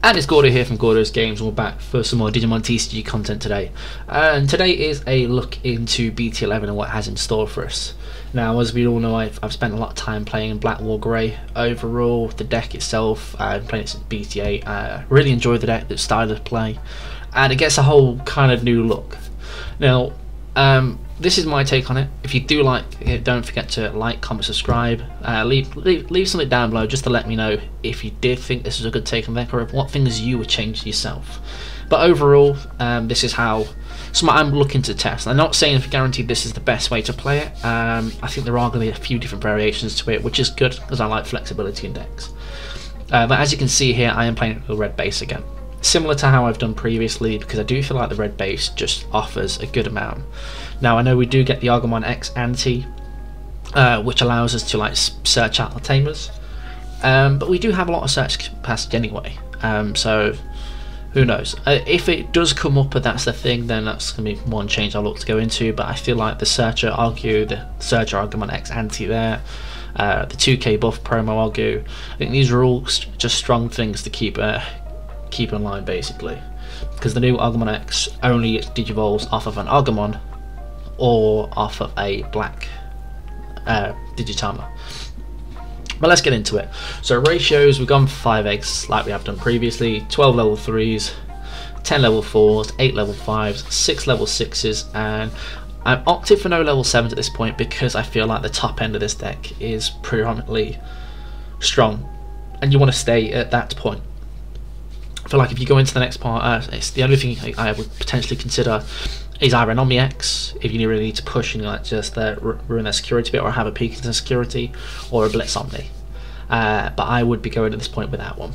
And it's Gordo here from Gordo's Games, and we're back for some more Digimon TCG content today. And today is a look into BT11 and what it has in store for us. Now, as we all know, I've spent a lot of time playing Blackwargreymon. Overall, the deck itself, I've played it since BT8. I really enjoy the deck, the style of play, and it gets a whole kind of new look. Now, this is my take on it. If you do like it, don't forget to like, comment, subscribe. Leave something down below just to let me know if you did think this was a good take on the deck, or what things you would change yourself. But overall, this is how I'm looking to test. I'm not saying for guaranteed this is the best way to play it. I think there are going to be a few different variations to it, which is good because I like flexibility in decks. But as you can see here, I am playing with a red base again. Similar to how I've done previously, because I do feel like the red base just offers a good amount. Now I know we do get the Blackwargreymon-X anti, which allows us to like search out the tamers, but we do have a lot of search capacity anyway, so who knows. If it does come up and that's the thing, then that's going to be one change I'll look to go into. But I feel like the Searcher Argue, the Searcher Blackwargreymon-X anti there, the 2k buff promo Argue, I think these are all just strong things to keep in line, basically, because the new Blackwargreymon-X only digivolves off of an Agumon or off of a black Digitama. But let's get into it. So ratios, we've gone for 5 eggs like we have done previously: 12 level 3s, 10 level 4s, 8 level 5s, 6 level 6s, and I've opted for no level 7s at this point because I feel like the top end of this deck is predominantly strong and you want to stay at that point. I feel like if you go into the next part, it's the only thing I would potentially consider is either an Omni-X if you really need to push and like just ruin their security bit, or have a peek into security, or a Blitz Omni. But I would be going at this point with that one.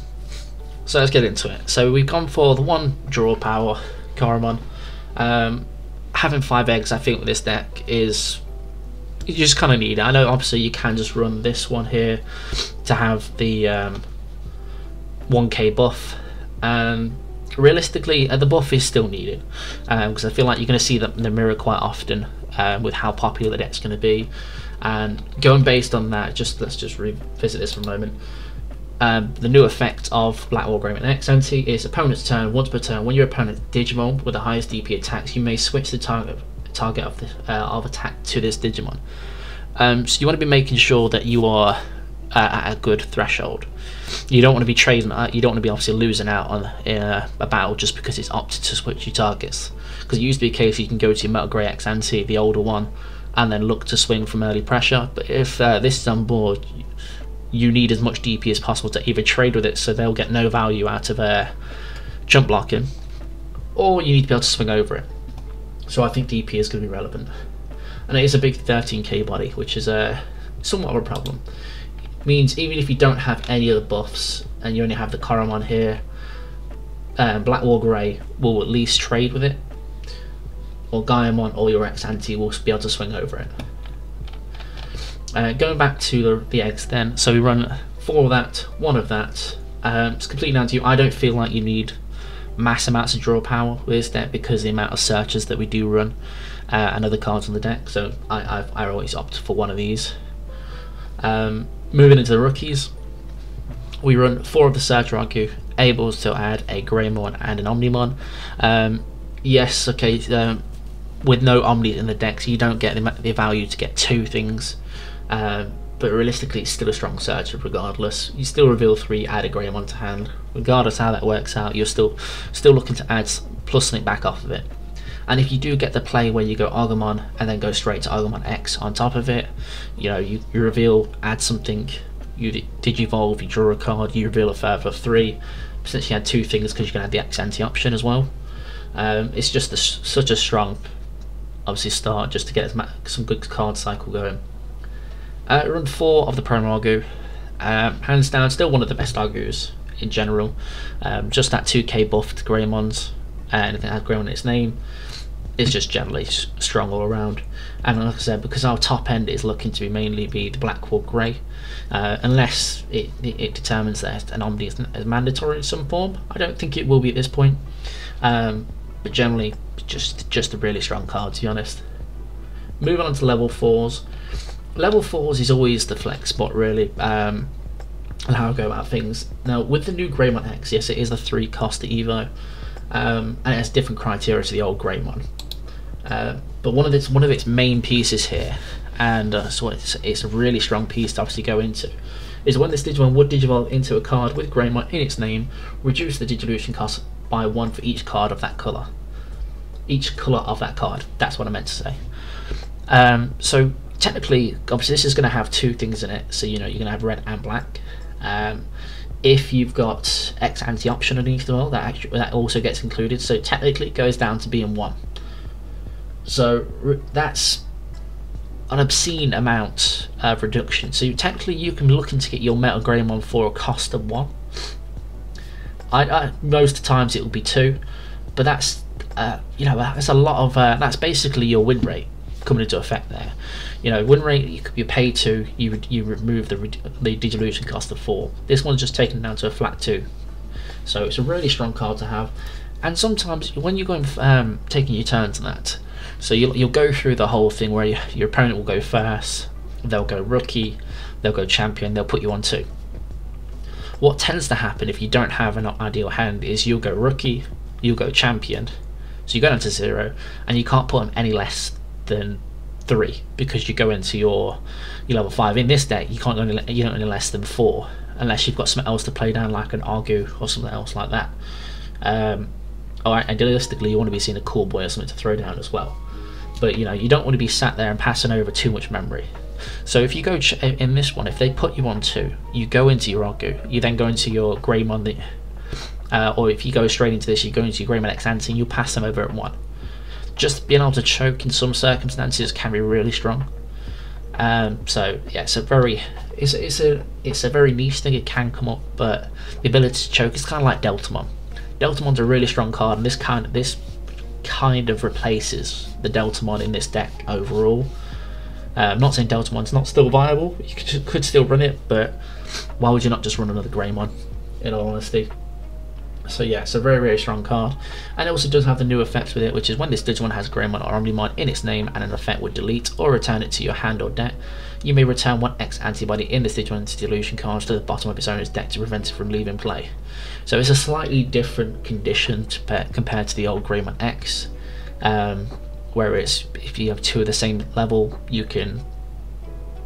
So let's get into it. So we've gone for the one draw power Goron. Having 5 eggs, I think with this deck is, you just kind of need it. I know obviously you can just run this one here to have the 1k buff, and realistically the buff is still needed, because I feel like you're going to see that in the mirror quite often with how popular the deck's going to be. And going based on that, let's just revisit this for a moment. The new effect of Blackwargreymon-X anti is opponent's turn. Once per turn, when your opponent's Digimon with the highest DP attacks, you may switch the target of attack to this Digimon. So you want to be making sure that you are at a good threshold. You don't want to be trading. You don't want to be obviously losing out on a battle just because it's opted to switch your targets. Because it used to be a case you can go to your Blackwargreymon-X anti, the older one, and then look to swing from early pressure. But if this is on board, you need as much DP as possible to either trade with it, so they'll get no value out of jump blocking, or you need to be able to swing over it. So I think DP is going to be relevant, and it is a big 13k body, which is somewhat of a problem. Means even if you don't have any other buffs and you only have the Goron here, Blackwargreymon will at least trade with it, or Gaimon or your X anti will be able to swing over it. Going back to the eggs then, so we run 4 of that, 1 of that. It's completely down to you. I don't feel like you need mass amounts of draw power with this deck because the amount of searches that we do run and other cards on the deck, so I always opt for 1 of these. Moving into the rookies, we run 4 of the Searcher Argue, able to add a Greymon and an Omnimon. Yes, okay, with no Omnis in the deck, so you don't get the value to get 2 things, but realistically it's still a strong Searcher regardless. You still reveal 3, add a Greymon to hand. Regardless how that works out, you're still looking to add plus something back off of it. And if you do get the play where you go Agumon and then go straight to Blackwargreymon-X on top of it, you know, you reveal, add something, you digivolve, you draw a card, you reveal a further 3, potentially add 2 things because you can add the X anti option as well. It's just such a strong, obviously, start just to get some good card cycle going. Run 4 of the promo Argue, hands down still one of the best Argues in general. Just that 2k buff to Greymons, anything that has Greymon in its name. It's just generally strong all around, and like I said, because our top end is looking to mainly be the Blackwargreymon, unless it determines that an Omni is mandatory in some form. I don't think it will be at this point, but generally just a really strong card, to be honest. Moving on to level 4s. Level 4s is always the flex spot really. and how I go about things. Now with the new Greymon-X, yes, it is a 3-cost Evo, and it has different criteria to the old Greymon. But one of its main pieces here, and so it's a really strong piece to obviously go into, is when this Digimon would digivolve into a card with Greymon in its name, reduce the Digivolution cost by 1 for each card of that colour. Each colour of that card. That's what I meant to say. So technically, obviously, this is going to have 2 things in it. So you're going to have red and black. If you've got X anti-option underneath the well, that also gets included. So technically, it goes down to being 1. So that's an obscene amount of reduction. So technically, you can be looking to get your Metal Greymon for a cost of 1. Most of the times it will be 2, but that's that's a lot of that's basically your win rate coming into effect there. Win rate, you pay 2, you remove the Digivolution cost of 4. This one's just taken down to a flat 2, so it's a really strong card to have. And sometimes when you're going taking your turns and that, so you'll go through the whole thing where your opponent will go first, they'll go rookie, they'll go champion, they'll put you on 2. What tends to happen if you don't have an ideal hand is you'll go rookie, you'll go champion, so you go down to 0, and you can't put them any less than 3 because you go into your level 5. In this deck, you don't any less than 4 unless you've got something else to play down, like an Argu or something else like that. Alright, idealistically, you want to be seeing a cool boy or something to throw down as well, but you don't want to be sat there and passing over too much memory. So if you go in this one, if they put you on 2, you go into your Argu, you then go into your Greymon, or if you go straight into this, you go into your Greymon-X Anti, and you pass them over at 1. Just being able to choke in some circumstances can be really strong. So yeah, it's a very niche thing. It can come up, but the ability to choke is kind of like Deltamon. Deltamon's a really strong card, and this kind of replaces the Deltamon in this deck overall. I'm not saying Deltamon's not still viable. You could still run it, but why would you not just run another Greymon, in all honesty? So yeah, it's a very, very strong card, and it also does have the new effects with it, which is when this Digimon has Greymon or Omnimon in its name and an effect would delete or return it to your hand or deck, you may return 1 X antibody in this Digimon's Dilution card to the bottom of its owner's deck to prevent it from leaving play. So it's a slightly different condition compared to the old Greymon-X, where if you have 2 of the same level, you can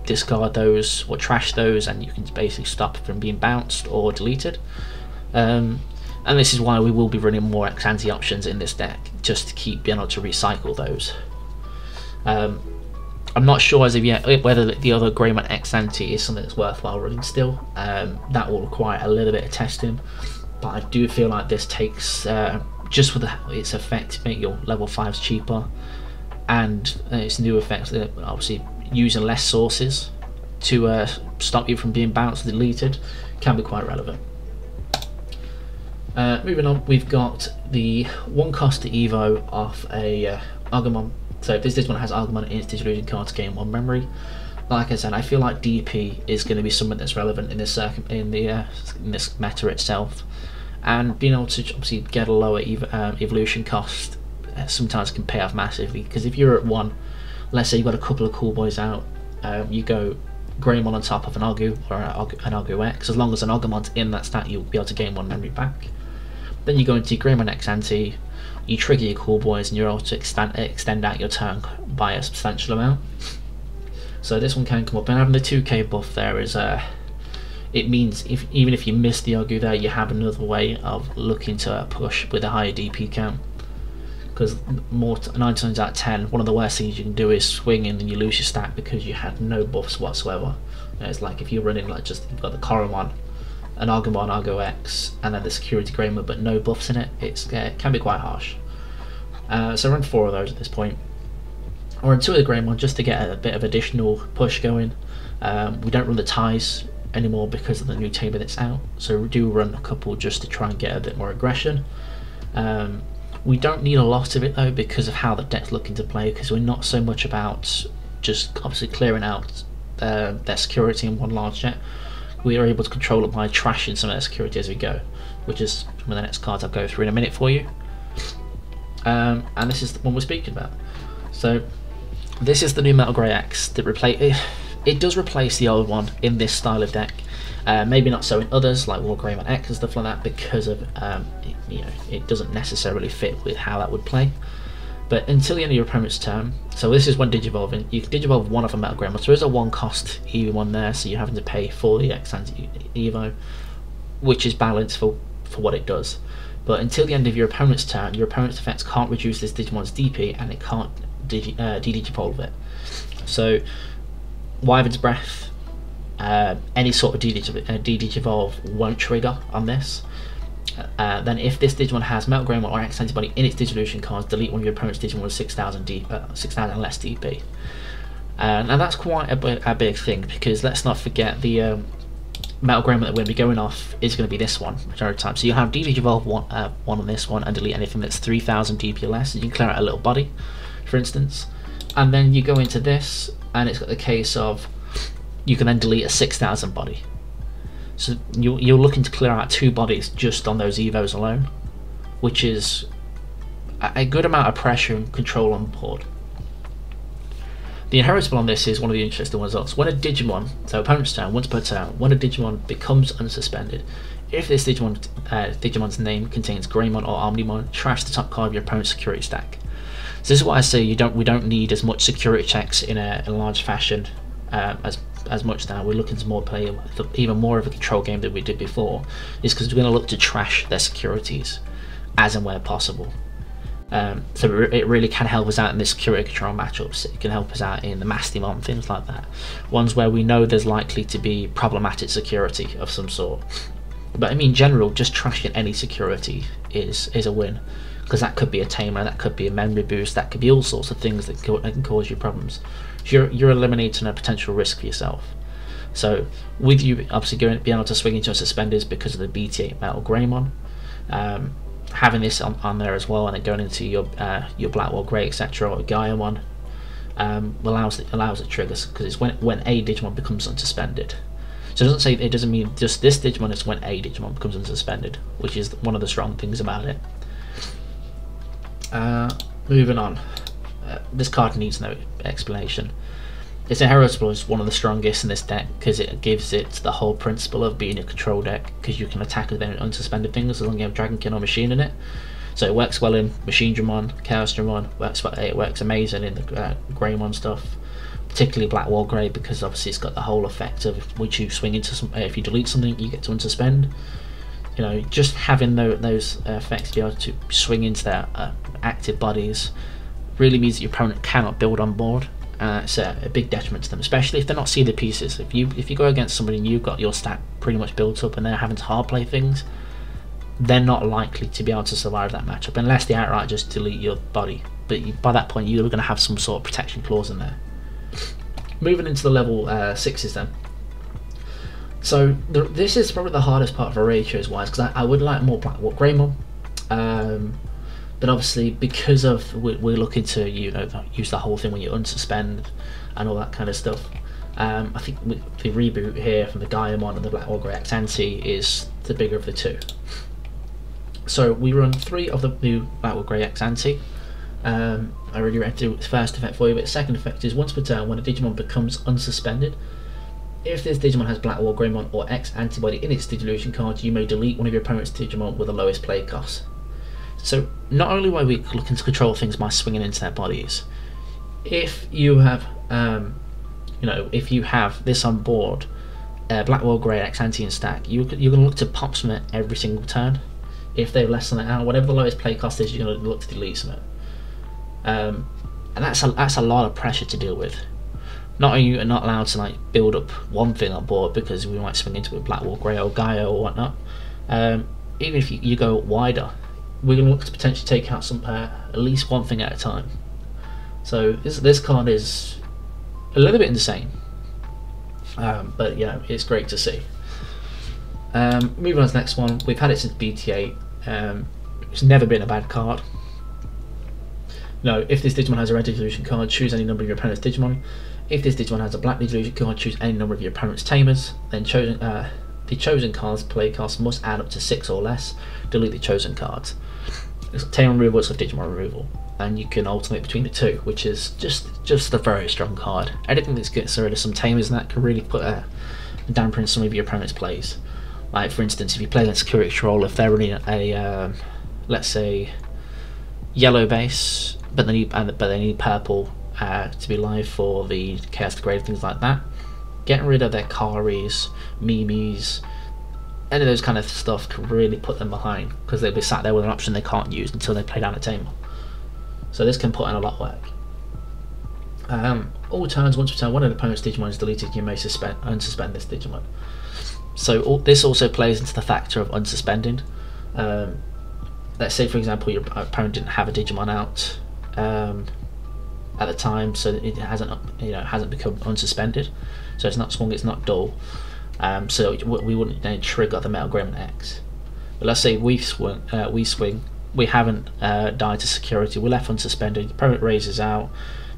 discard those or trash those, and you can basically stop from being bounced or deleted. And this is why we will be running more X anti options in this deck, just to keep being able to recycle those. I'm not sure as of yet whether the other Greymon-X anti is something that's worthwhile running still. That will require a little bit of testing, but I do feel like this takes, just with its effect to make your level 5s cheaper, and its new effects, obviously using less sources to stop you from being bounced or deleted, can be quite relevant. Moving on, we've got the 1-cost Evo of a Agumon. So if this Digimon has Agumon in its Digivolution card to gain 1 memory, like I said, I feel like DP is going to be something that's relevant in this meta itself, and being able to obviously get a lower evolution cost sometimes can pay off massively. Because if you're at 1, let's say you've got a couple of cool boys out, you go Greymon on top of an Argu or an Argu-X, as long as an Agumon's in that stat, you'll be able to gain 1 memory back. Then you go into Greymon-X Anti, you trigger your cool boys, and you're able to extend out your turn by a substantial amount. So this one can come up, and having the 2k buff there is it means even if you miss the Argu there, you have another way of looking to push with a higher DP count. Because 9 times out of 10, one of the worst things you can do is swing in and you lose your stat because you had no buffs whatsoever. It's like if you're running you've got the Koromon, an Agumon, Argu-X, and then the Security Greymon, but no buffs in it. It can be quite harsh. So run 4 of those at this point. Or run 2 of the Greymon just to get a bit of additional push going. We don't run the ties anymore because of the new table that's out, so we do run a couple just to try and get a bit more aggression. We don't need a lot of it though because of how the deck's looking to play, because we're not so much about just obviously clearing out their security in one large jet. We are able to control it by trashing some of their security as we go, which is some of the next cards I'll go through in a minute for you. And this is the one we're speaking about. So this is the new Metal Grey X that it does replace the old one in this style of deck, Maybe not so in others like Blackwargreymon-X and stuff like that, because of it doesn't necessarily fit with how that would play. But until the end of your opponent's turn, so this is when digivolving, you can digivolve one of a Blackwargreymon. So there is a 1 cost Evo one there, so you're having to pay for the X anti Evo, which is balanced for what it does. But until the end of your opponent's turn, your opponent's effects can't reduce this Digimon's DP, and it can't de-digivolve it. So Wyvern's Breath, any sort of de-digivolve won't trigger on this. Then if this Digimon has Blackwargreymon or X antibody in its Digivolution cards, delete one of your opponent's Digimon with 6,000 less DP. And that's quite a big thing, because let's not forget the Blackwargreymon that we're going to be going off is going to be this one majority of the time. So you have de-digivolve one on this one and delete anything that's 3,000 DP or less. You can clear out a little body, for instance. And then you go into this, and it's got the case of you can then delete a 6,000 body. So you're looking to clear out 2 bodies just on those Evos alone, which is a good amount of pressure and control on board. The inheritable on this is one of the interesting ones also. When a Digimon, so opponent's turn, once per turn, when a Digimon becomes unsuspended, if this Digimon's name contains Greymon or Omnimon, trash the top card of your opponent's security stack. So this is why I say we don't need as much security checks in a large fashion as much now. We're looking to more play even more of a control game than we did before, is because we're going to look to trash their securities as and where possible. So it really can help us out in the security control matchups. It can help us out in the Mastimon, things like that, ones where we know there's likely to be problematic security of some sort. But I mean, in general, just trashing any security is a win, because that could be a tamer, that could be a memory boost, that could be all sorts of things that can cause you problems. You're eliminating a potential risk for yourself. So with you obviously being able to swing into your suspenders because of the BT8 Blackwargreymon, having this on there as well, and then going into your Blackwargrey, etc., or Gaiamon, allows it triggers, because it's when a Digimon becomes unsuspended. So it doesn't mean just this Digimon, it's when a Digimon becomes unsuspended, which is one of the strong things about it. Moving on. This card needs no explanation. Its inheritable is one of the strongest in this deck, because it gives it the whole principle of being a control deck, because you can attack with any unsuspended things as long as you have Dragonkin or Machine in it. So it works well in Machine Dramon, Chaos Dramon, it works amazing in the Greymon stuff, particularly Blackwargrey, because obviously it's got the whole effect of which you swing into if you delete something, you get to unsuspend. You know, just having those effects to be able to swing into their active bodies really means that your opponent cannot build on board. It's a big detriment to them, especially if they're not seeing the pieces. If you go against somebody and you've got your stack pretty much built up and they're having to hard play things, they're not likely to be able to survive that matchup unless they outright just delete your body. But by that point, you're going to have some sort of protection clause in there. Moving into the level 6s then. So this is probably the hardest part for ratios wise, because I would like more Blackwargreymon. But obviously, because of we're looking to use the whole thing when you unsuspend and all that kind of stuff, I think the reboot here from the Gaiamon and the Blackwargreymon X anti is the bigger of the two. So we run 3 of the new Blackwargreymon X anti. I already read through its first effect for you, but its second effect is once per turn, when a Digimon becomes unsuspended, if this Digimon has Blackwargreymon or X antibody in its Digivolution card, you may delete one of your opponent's Digimon with the lowest play cost. So not only are we looking to control things by swinging into their bodies, if you have, if you have this on board, Blackwargreymon X anti in stack, you're going to look to pop some every single turn. If they're less than an hour, whatever the lowest play cost is, you're going to look to delete some. And that's a lot of pressure to deal with. Not only are you not allowed to build up one thing on board because we might swing into it with Blackwargreymon or Gaia or whatnot. Even if you go wider, we're going to look to potentially take out some at least one thing at a time. So this card is a little bit insane, but it's great to see. Moving on to the next one, we've had it since BT8. It's never been a bad card. No, if this Digimon has a red Digivolution card, choose any number of your opponent's Digimon. If this Digimon has a black Digivolution card, choose any number of your opponent's Tamers. Then the chosen card's play cost must add up to 6 or less. Delete the chosen cards. It's Tamer removal, it's Digimon removal, and you can alternate between the two, which is just a very strong card. Anything that gets rid of some Tamers and that can really put a dampening some of your opponent's plays. Like for instance, if you play against Security Control, if they're running a let's say yellow base, but they need purple to be live for the Chaos Degrade, things like that, getting rid of their Karis, Mimis, any of those kind of stuff can really put them behind, because they'll be sat there with an option they can't use until they play down a tamer. So this can put in a lot of work. All turns, once per turn, one of the opponent's Digimon is deleted, you may unsuspend this Digimon. So this also plays into the factor of unsuspending. Let's say for example your opponent didn't have a Digimon out at the time, so it hasn't become unsuspended, so it's not swung, it's not dull. So we wouldn't then trigger the Blackwargreymon-X. But let's say we swing, we haven't died to security, we're left unsuspended, the opponent raises out,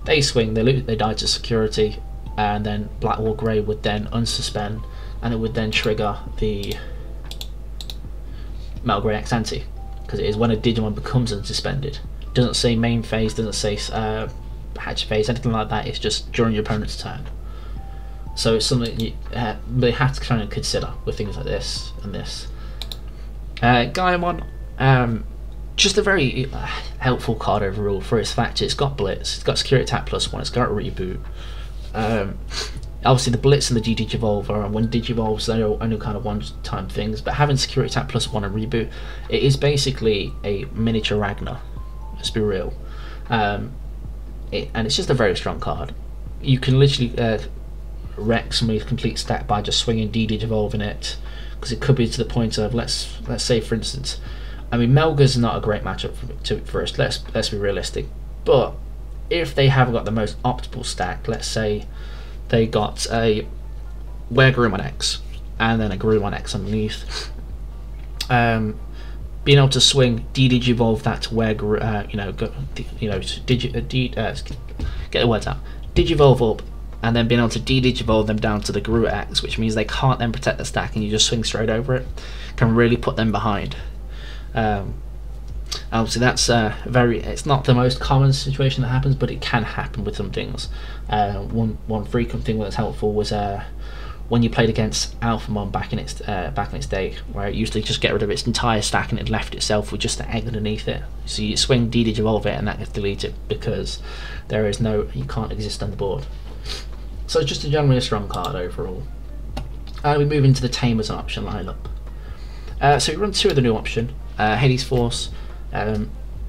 they swing, they die to security, and then Blackwargrey would then unsuspend, and it would then trigger the Blackwargreymon-X ante, because it is when a Digimon becomes unsuspended. It doesn't say main phase, doesn't say hatch phase, anything like that, it's just during your opponent's turn. So it's something you really have to kind of consider with things like this and this. Gaimon, just a very helpful card overall for its factor. It's got Blitz, it's got Security Attack +1, it's got Reboot. Obviously the Blitz and the Digivolve, and when Digivolves they're only kind of one-time things, but having Security Attack +1 and Reboot, it is basically a miniature Ragnar, let's be real. And it's just a very strong card. You can literally wreck somebody's complete stack by just swinging Digivolving it, because it could be to the point of, let's say for instance, I mean Melga's not a great matchup for us, let's be realistic, but if they haven't got the most optimal stack, let's say they got a Blackwargreymon-X and then a Greymon-X underneath, being able to swing Digivolve that to get the words out, Digivolve up, and then being able to Digivolve them down to the Greymon-X, which means they can't then protect the stack and you just swing straight over it, can really put them behind. Obviously that's it's not the most common situation that happens, but it can happen with some things. One frequent thing that's helpful was when you played against Alphamon back in its day, where it used to just get rid of its entire stack and it left itself with just the egg underneath it. So you swing Digivolve it and that gets deleted because you can't exist on the board. So it's just generally a strong card overall. We move into the Tamers option lineup. So we run two of the new option, Hades Force.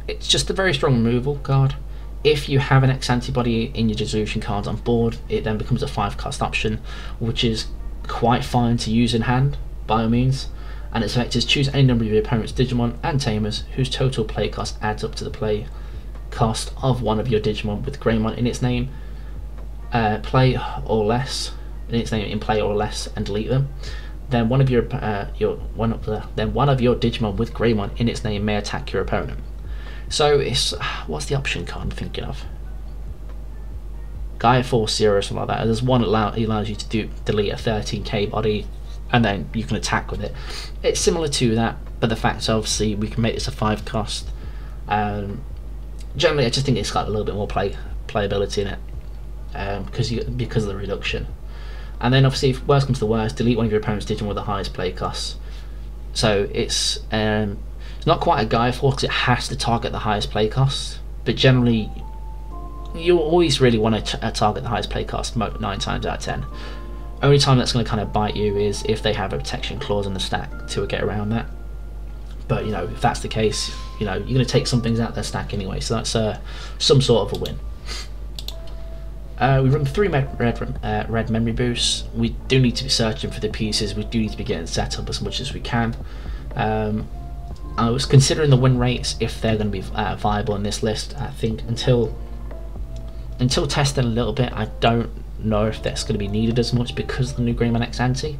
It's just a very strong removal card. If you have an X antibody in your resolution cards on board, it then becomes a 5-cost option, which is quite fine to use in hand by all means. And its effect is choose any number of your opponent's Digimon and Tamers whose total play cost adds up to the play cost of one of your Digimon with Greymon in its name, play or less, and delete them. Then one of your Digimon with Greymon in its name may attack your opponent. So it's what's the option card I'm thinking of? Gaia Force 0 or something like that. There's one that allows you to delete a 13k body, and then you can attack with it. It's similar to that, but the fact is obviously we can make this a 5-cost. Generally, I just think it's got a little bit more playability in it, because of the reduction. And then obviously, if worst comes to worst, delete one of your opponent's Digimon with the highest play costs. So it's not quite a Gaia Force because it has to target the highest play costs, but generally you always really want to target the highest play cost 9 times out of 10. Only time that's going to kind of bite you is if they have a protection clause in the stack to get around that. But if that's the case, you're going to take some things out of their stack anyway, so that's some sort of a win. We run 3 red memory boosts. We do need to be searching for the pieces, we do need to be getting set up as much as we can. I was considering the win rates if they're going to be viable in this list. I think until testing a little bit, I don't know if that's going to be needed as much because of the new Greymon-X ante,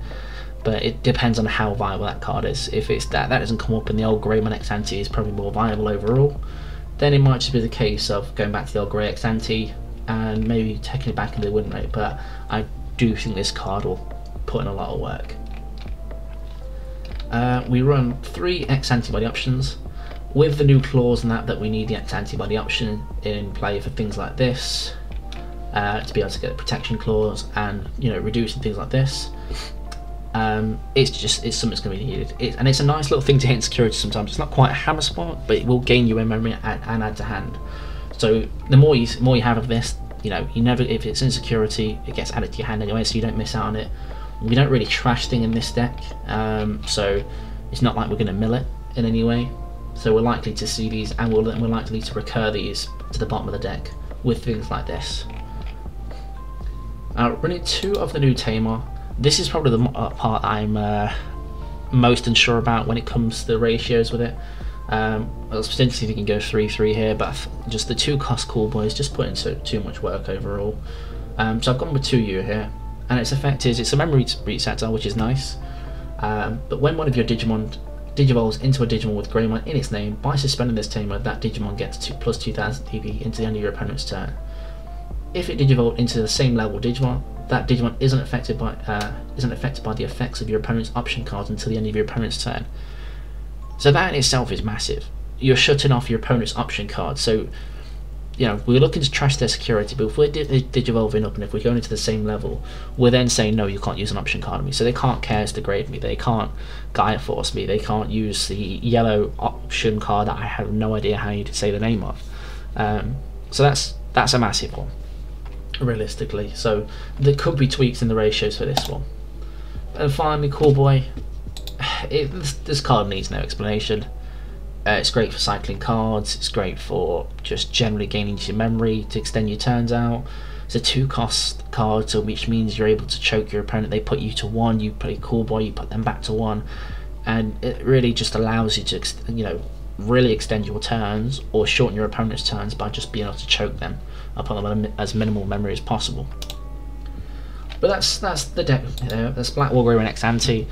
but it depends on how viable that card is. If it's that doesn't come up and the old Greymon-X ante is probably more viable overall, then it might just be the case of going back to the old Grey-X ante and maybe taking it back into the win rate, but I do think this card will put in a lot of work. We run 3 X antibody options. With the new clause and that we need the X antibody option in play for things like this, to be able to get a protection clause and reducing things like this. it's something's going to be needed. And it's a nice little thing to hit in security sometimes. It's not quite a hammer spot, but it will gain you in memory and add to hand. So the more you have of this, you never, if it's in security, it gets added to your hand anyway, so you don't miss out on it. We don't really trash thing in this deck, so it's not like we're going to mill it in any way. So we're likely to see these, and we're likely to recur these to the bottom of the deck with things like this. Running 2 of the new Tamer. This is probably the part I'm most unsure about when it comes to the ratios with it. I was potentially thinking go 3-3 here, but just the 2 cost cool boys just put into too much work overall. So I've gone with 2U here, and its effect is it's a memory resetter, which is nice. But when one of your Digimon digivolves into a Digimon with Greymon in its name, by suspending this Tamer, that Digimon gets plus 2000 DP into the end of your opponent's turn. If it digivolved into the same level Digimon, that Digimon isn't affected by the effects of your opponent's option cards until the end of your opponent's turn. So that in itself is massive. You're shutting off your opponent's option card. So, we're looking to trash their security, but if we're digivolving up and if we're going into the same level, we're then saying, no, you can't use an option card on me. So they can't Chaos Degrade me, they can't Gaia Force me, they can't use the yellow option card that I have no idea how you'd say the name of. So that's a massive one, realistically. So there could be tweaks in the ratios for this one. And finally, Cool Boy. This card needs no explanation. It's great for cycling cards, it's great for just generally gaining your memory to extend your turns out. It's a 2 cost card, so which means you're able to choke your opponent. They put you to 1, you play Cool Boy, you put them back to 1, and it really just allows you to really extend your turns or shorten your opponent's turns by just being able to choke them up on them as minimal memory as possible. But that's the deck. That's Blackwargreymon-X Anti.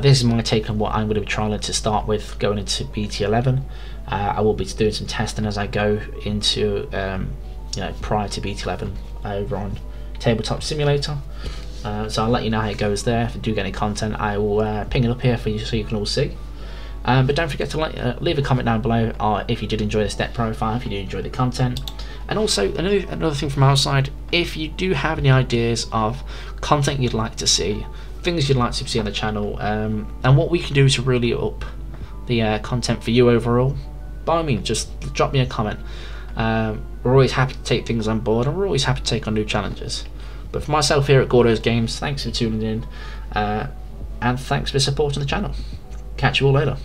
This is my take on what I'm going to be trying to start with going into BT11. I will be doing some testing as I go into prior to BT11 over on Tabletop Simulator. So I'll let you know how it goes there. If I do get any content, I will ping it up here for you so you can all see. But don't forget to leave a comment down below if you did enjoy this deck profile, if you did enjoy the content. And also, another thing from our side, if you do have any ideas of content you'd like to see, things you'd like to see on the channel, and what we can do to really up the content for you overall, by all means, just drop me a comment. We're always happy to take things on board, and we're always happy to take on new challenges. But for myself here at Gordo's Games, thanks for tuning in, and thanks for supporting the channel. Catch you all later.